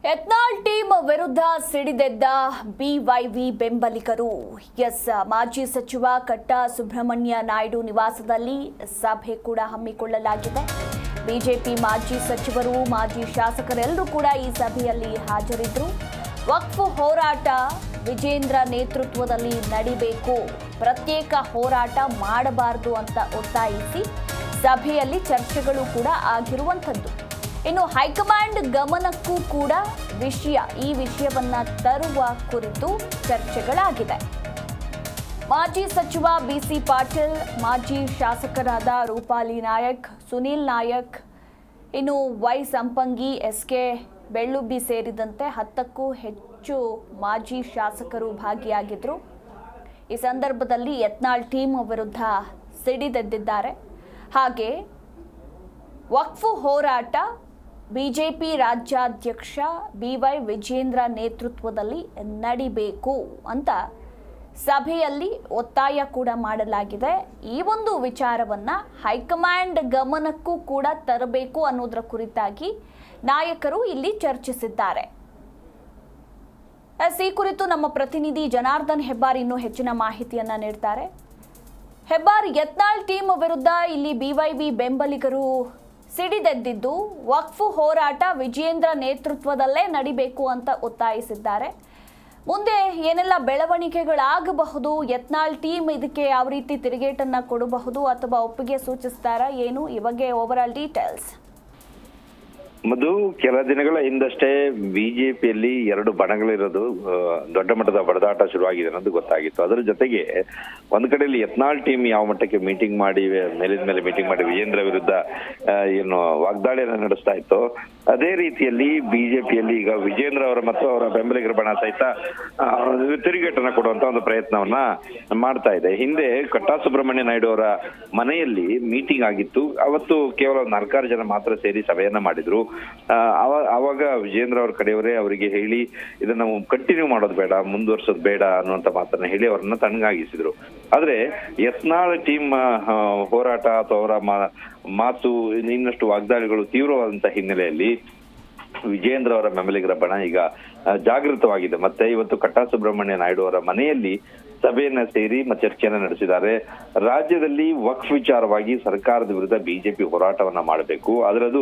Yatnal team ವಿರುದ್ಧ ಸಿಡಿದೆದ್ದ ಬಿವೈವಿ ಬೆಂಬಲಿಗರು. ಮಾಜಿ ಸಚಿವ ಕಟ್ಟಾ ಸುಬ್ರಹ್ಮಣ್ಯ ನಾಯ್ಡು ನಿವಾಸದಲ್ಲಿ ಸಭೆ ಕೂಡ ಹಮ್ಮಿಕೊಳ್ಳಲಾಗಿದೆ. ಬಿಜೆಪಿ ಮಾಜಿ ಸಚಿವರು, ಮಾಜಿ ಶಾಸಕರೆಲ್ಲರೂ ಕೂಡ ಈ ಸಭೆಯಲ್ಲಿ ಹಾಜರಿದ್ದರು. ವಕ್ಫ್ ಹೋರಾಟ ವಿಜೇಂದ್ರ ನೇತೃತ್ವದಲ್ಲಿ ನಡಿಬೇಕು, ಪ್ರತ್ಯೇಕ ಹೋರಾಟ ಮಾಡಬಾರದು ಅಂತ ಒತ್ತಾಯಿಸಿ ಸಭೆಯಲ್ಲಿ ಚರ್ಚೆಗಳು ಕೂಡ ಆಗಿರುವಂಥದ್ದು. ಇನ್ನು ಹೈಕಮಾಂಡ್ ಗಮನಕ್ಕೂ ಕೂಡ ಈ ವಿಷಯವನ್ನ ತರುವ ಕುರಿತು ಚರ್ಚೆಗಳಾಗಿದೆ. ಮಾಜಿ ಸಚಿವ ಬಿಸಿ ಪಾಟೀಲ್, ಮಾಜಿ ಶಾಸಕರಾದ ರೂಪಾಲಿ ನಾಯಕ್, ಸುನೀಲ್ ನಾಯಕ್, ಇನ್ನು ವೈ ಸಂಪಂಗಿ, ಎಸ್ಕೆ ಬೆಳ್ಳುಬ್ಬಿ ಸೇರಿದಂತೆ 10ಕ್ಕೂ ಹೆಚ್ಚು ಮಾಜಿ ಶಾಸಕರು ಭಾಗಿಯಾಗಿದ್ದರು. ಈ ಸಂದರ್ಭದಲ್ಲಿ ಯತ್ನಾಳ್ ಟೀಮ್ ವಿರುದ್ಧ ಸಿಡಿದೆದ್ದಿದ್ದಾರೆ. ಹಾಗೆ ವಕ್ಫ್ ಹೋರಾಟ ಬಿಜೆಪಿ ರಾಜ್ಯಾಧ್ಯಕ್ಷ ಬಿವೈ ವಿಜೇಂದ್ರ ನೇತೃತ್ವದಲ್ಲಿ ನಡಿಬೇಕು ಅಂತ ಸಭೆಯಲ್ಲಿ ಒತ್ತಾಯ ಕೂಡ ಮಾಡಲಾಗಿದೆ. ಈ ಒಂದು ವಿಚಾರವನ್ನ ಹೈಕಮಾಂಡ್ ಗಮನಕ್ಕೂ ಕೂಡ ತರಬೇಕು ಅನ್ನೋದರ ಕುರಿತಾಗಿ ನಾಯಕರು ಇಲ್ಲಿ ಚರ್ಚಿಸಿದ್ದಾರೆ. ಈ ಕುರಿತು ನಮ್ಮ ಪ್ರತಿನಿಧಿ ಜನಾರ್ದನ್ ಹೆಬ್ಬಾರ್ ಇನ್ನೂ ಹೆಚ್ಚಿನ ಮಾಹಿತಿಯನ್ನ ನೀಡ್ತಾರೆ. ಹೆಬ್ಬಾರ್, ಯತ್ನಾಳ್ ಟೀಮ್ ವಿರುದ್ಧ ಇಲ್ಲಿ ಬಿವೈವಿ ಬೆಂಬಲಿಗರು ಸಿಡಿದೆದ್ದಿದ್ದು ವಕ್ಫ್ ಹೋರಾಟ ವಿಜೇಂದ್ರ ನೇತೃತ್ವದಲ್ಲೇ ನಡಿಬೇಕು ಅಂತ ಒತ್ತಾಯಿಸಿದ್ದಾರೆ. ಮುಂದೆ ಏನೆಲ್ಲ ಬೆಳವಣಿಗೆಗಳಾಗಬಹುದು? ಯತ್ನಾಳ್ ಟೀಮ್ ಇದಕ್ಕೆ ಯಾವ ರೀತಿ ತಿರುಗೇಟನ್ನ ಕೊಡಬಹುದು ಅಥವಾ ಒಪ್ಪಿಗೆ ಸೂಚಿಸ್ತಾರಾ? ಏನು ಈ ಬಗ್ಗೆ ಓವರ್ ಆಲ್ ಡೀಟೇಲ್ಸ್? ಮಧು, ಕೆಲ ದಿನಗಳ ಹಿಂದಷ್ಟೇ ಬಿಜೆಪಿಯಲ್ಲಿ 2 ಬಣಗಳಿರೋದು ದೊಡ್ಡ ಮಟ್ಟದ ಬಡದಾಟ ಶುರುವಾಗಿದೆ ಅನ್ನೋದು ಗೊತ್ತಾಗಿತ್ತು. ಅದರ ಜೊತೆಗೆ ಒಂದ್ ಕಡೆಯಲ್ಲಿ ಯತ್ನಾಳ್ ಟೀಮ್ ಯಾವ ಮಟ್ಟಕ್ಕೆ ಮೀಟಿಂಗ್ ಮಾಡಿ ಮೇಲಿನ ಮೇಲೆ ಮೀಟಿಂಗ್ ಮಾಡಿ ವಿಜೇಂದ್ರ ವಿರುದ್ಧ ಏನು ವಾಗ್ದಾಳಿಯನ್ನು ನಡೆಸ್ತಾ ಇತ್ತು, ಅದೇ ರೀತಿಯಲ್ಲಿ ಬಿಜೆಪಿಯಲ್ಲಿ ಈಗ ವಿಜೇಂದ್ರ ಅವರ ಮತ್ತು ಅವರ ಬೆಂಬಲಿಗರ ಬಣ ಸಹಿತ ತಿರುಗೇಟನ್ನ ಕೊಡುವಂತ ಒಂದು ಪ್ರಯತ್ನವನ್ನ ಮಾಡ್ತಾ ಇದೆ. ಹಿಂದೆ ಕಟ್ಟಾ ಸುಬ್ರಹ್ಮಣ್ಯ ನಾಯ್ಡು ಅವರ ಮನೆಯಲ್ಲಿ ಮೀಟಿಂಗ್ ಆಗಿತ್ತು. ಅವತ್ತು ಕೇವಲ 4 ಜನ ಮಾತ್ರ ಸೇರಿ ಸಭೆಯನ್ನ ಮಾಡಿದ್ರು. ಅವಾಗ ವಿಜೇಂದ್ರ ಅವ್ರ ಕಡೆಯವರೇ ಅವರಿಗೆ ಹೇಳಿ ಇದನ್ನ ಕಂಟಿನ್ಯೂ ಮಾಡೋದು ಬೇಡ, ಮುಂದುವರ್ಸೋದು ಬೇಡ ಅನ್ನುವಂತ ಮಾತನ್ನ ಹೇಳಿ ಅವರನ್ನ ತಣ್ಣಗಾಗಿಸಿದ್ರು. ಆದ್ರೆ ಯತ್ನಾಳ್ ಟೀಮ್ ಹೋರಾಟ ಅಥವಾ ಅವರ ಮಾತು ಇನ್ನಷ್ಟು ವಾಗ್ದಾಳಿಗಳು ತೀವ್ರವಾದಂತ ಹಿನ್ನೆಲೆಯಲ್ಲಿ ವಿಜೇಂದ್ರ ಅವರ ಬೆಂಬಲಿಗರ ಬಣ ಈಗ ಜಾಗೃತವಾಗಿದೆ. ಮತ್ತೆ ಇವತ್ತು ಕಟ್ಟಾ ಸುಬ್ರಹ್ಮಣ್ಯ ನಾಯ್ಡು ಅವರ ಮನೆಯಲ್ಲಿ ಸಭೆಯನ್ನ ಸೇರಿ ಚರ್ಚೆಯನ್ನ ನಡೆಸಿದ್ದಾರೆ. ರಾಜ್ಯದಲ್ಲಿ ವಕ್ಫ್ ವಿಚಾರವಾಗಿ ಸರ್ಕಾರದ ವಿರುದ್ಧ ಬಿಜೆಪಿ ಹೋರಾಟವನ್ನ ಮಾಡಬೇಕು, ಅದರದು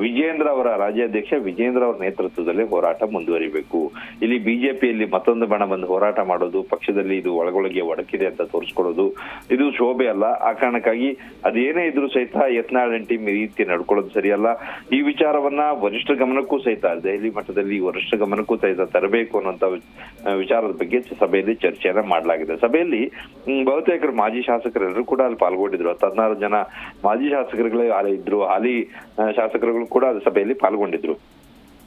ವಿಜೇಂದ್ರ ಅವರ ರಾಜ್ಯಾಧ್ಯಕ್ಷ ವಿಜೇಂದ್ರ ಅವರ ನೇತೃತ್ವದಲ್ಲಿ ಹೋರಾಟ ಮುಂದುವರಿಬೇಕು. ಇಲ್ಲಿ ಬಿಜೆಪಿಯಲ್ಲಿ ಮತ್ತೊಂದು ಬಣ ಬಂದು ಹೋರಾಟ ಮಾಡೋದು, ಪಕ್ಷದಲ್ಲಿ ಇದು ಒಳಗೊಳಗೆ ಒಡಕಿದೆ ಅಂತ ತೋರಿಸ್ಕೊಳ್ಳೋದು ಇದು ಶೋಭೆ ಅಲ್ಲ. ಆ ಕಾರಣಕ್ಕಾಗಿ ಅದೇನೇ ಇದ್ರೂ ಸಹಿತ ಯತ್ನಾಳ್ ಟೀಮ್ ಈ ರೀತಿ ನಡ್ಕೊಳ್ಳೋದು ಸರಿಯಲ್ಲ. ಈ ವಿಚಾರವನ್ನ ವರಿಷ್ಠರ ಗಮನಕ್ಕೂ ಸಹಿತ ದೆಹಲಿ ಮಟ್ಟದಲ್ಲಿ ವರಿಷ್ಠರ ಗಮನಕ್ಕೂ ಸಹಿತ ತರಬೇಕು ಅನ್ನುವಂತ ವಿಚಾರದ ಬಗ್ಗೆ ಸಭೆಯಲ್ಲಿ ಚರ್ಚೆಯನ್ನ ಮಾಡಲಾಗಿದೆ. ಸಭೆಯಲ್ಲಿ ಬಹುತೇಕರು ಮಾಜಿ ಶಾಸಕರೆಲ್ಲರೂ ಕೂಡ ಅಲ್ಲಿ ಪಾಲ್ಗೊಂಡಿದ್ರು. 16 ಜನ ಮಾಜಿ ಶಾಸಕರುಗಳೇ ಇದ್ರು, ಹಾಲಿ ಶಾಸಕರುಗಳು ಕೂಡ ಸಭೆಯಲ್ಲಿ ಪಾಲ್ಗೊಂಡಿದ್ರು.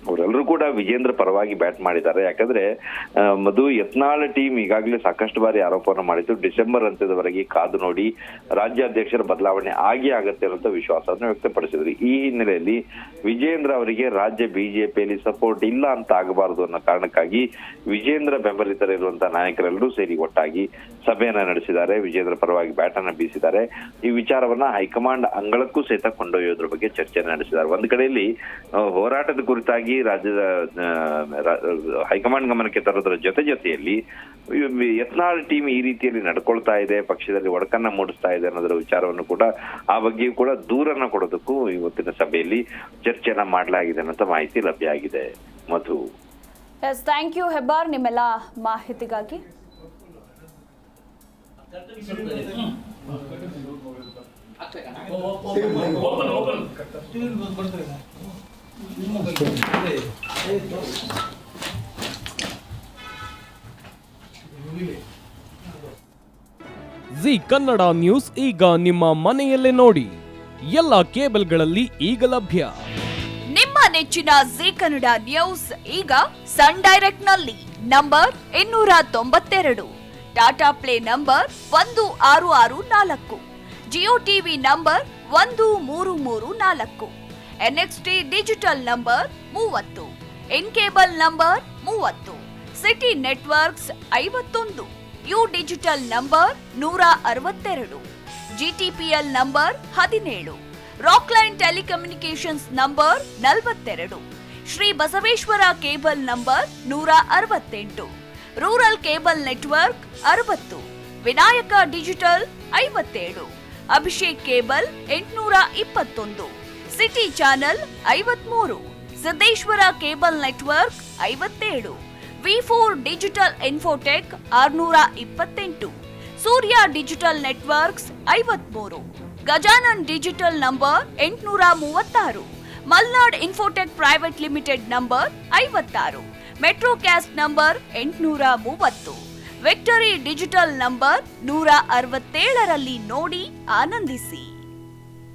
ಅವರೆಲ್ಲರೂ ಕೂಡ ವಿಜೇಂದ್ರ ಪರವಾಗಿ ಬ್ಯಾಟ್ ಮಾಡಿದ್ದಾರೆ. ಯಾಕಂದ್ರೆ ಮಧು, ಯತ್ನಾಳ್ ಟೀಮ್ ಈಗಾಗಲೇ ಸಾಕಷ್ಟು ಬಾರಿ ಆರೋಪವನ್ನು ಮಾಡಿದ್ದು, ಡಿಸೆಂಬರ್ ಅಂತ್ಯದವರೆಗೆ ಕಾದು ನೋಡಿ ರಾಜ್ಯಾಧ್ಯಕ್ಷರ ಬದಲಾವಣೆ ಆಗತ್ತೆ ಅನ್ನೋ ವಿಶ್ವಾಸವನ್ನು ವ್ಯಕ್ತಪಡಿಸಿದ್ರು. ಈ ಹಿನ್ನೆಲೆಯಲ್ಲಿ ವಿಜೇಂದ್ರ ಅವರಿಗೆ ರಾಜ್ಯ ಬಿಜೆಪಿಯಲ್ಲಿ ಸಪೋರ್ಟ್ ಇಲ್ಲ ಅಂತ ಆಗಬಾರದು ಅನ್ನೋ ಕಾರಣಕ್ಕಾಗಿ ವಿಜೇಂದ್ರ ಬೆಂಬಲಿತರಿರುವಂತಹ ನಾಯಕರೆಲ್ಲರೂ ಸೇರಿ ಒಟ್ಟಾಗಿ ಸಭೆಯನ್ನ ನಡೆಸಿದ್ದಾರೆ. ವಿಜೇಂದ್ರ ಪರವಾಗಿ ಬ್ಯಾಟ್ ಅನ್ನ ಬೀಸಿದ್ದಾರೆ. ಈ ವಿಚಾರವನ್ನ ಹೈಕಮಾಂಡ್ ಅಂಗಳಕ್ಕೂ ಸಹಿತ ಕೊಂಡೊಯ್ಯೋದ್ರ ಬಗ್ಗೆ ಚರ್ಚೆಯನ್ನು ನಡೆಸಿದ್ದಾರೆ. ಒಂದ್ ಕಡೆಯಲ್ಲಿ ಹೋರಾಟದ ಕುರಿತಾಗಿ ರಾಜ್ಯದ ಹೈಕಮಾಂಡ್ ಗಮನಕ್ಕೆ ತರೋದ್ರ ಜೊತೆಯಲ್ಲಿ ಯತ್ನಾಳ್ ಟೀಮ್ ಈ ರೀತಿಯಲ್ಲಿ ನಡ್ಕೊಳ್ತಾ ಇದೆ, ಪಕ್ಷದಲ್ಲಿ ಒಡಕನ್ನ ಮೂಡಿಸ್ತಾ ಇದೆ ಅನ್ನೋದರ ವಿಚಾರವನ್ನು ಕೂಡ, ಆ ಬಗ್ಗೆಯೂ ಕೂಡ ದೂರನ್ನ ಕೊಡೋದಕ್ಕೂ ಇವತ್ತಿನ ಸಭೆಯಲ್ಲಿ ಚರ್ಚೆಯನ್ನ ಮಾಡಲಾಗಿದೆ ಅನ್ನೋ ಮಾಹಿತಿ ಲಭ್ಯ ಆಗಿದೆ. ಮಧು, ಥ್ಯಾಂಕ್ ಯು ಹೆಬ್ಬಾರ್ ನಿಮ್ಮೆಲ್ಲ ಮಾಹಿತಿಗಾಗಿ. ಜಿ ಕನ್ನಡ ನ್ಯೂಸ್ ಈಗ ನಿಮ್ಮ ಮನೆಯಲ್ಲೇ ನೋಡಿ. ಎಲ್ಲ ಕೇಬಲ್ಗಳಲ್ಲಿ ಈಗ ಲಭ್ಯ. ನಿಮ್ಮ ನೆಚ್ಚಿನ ಜಿ ಕನ್ನಡ ನ್ಯೂಸ್ ಈಗ ಸನ್ ಡೈರೆಕ್ಟ್ ನಲ್ಲಿ number 292, Tata play number 1664, Jio TV number 1334, NXT digital number 30, in cable number 30, city networks 51, U digital number 162, GTPL number 17, Rockline telecommunications number 42, Shri Basaveshwara cable number 168, rural cable network 60, Vinayaka digital 57, Abhishek cable 821, city channel 53, Siddeshwara cable network 57, V4 digital Infotech 628, Surya digital networks 53, Gajanan digital number 836, Malnad Infotech private limited number 56, Metrocast number 830, Victory digital number 167ರಲ್ಲಿ ನೋಡಿ ಆನಂದಿಸಿ.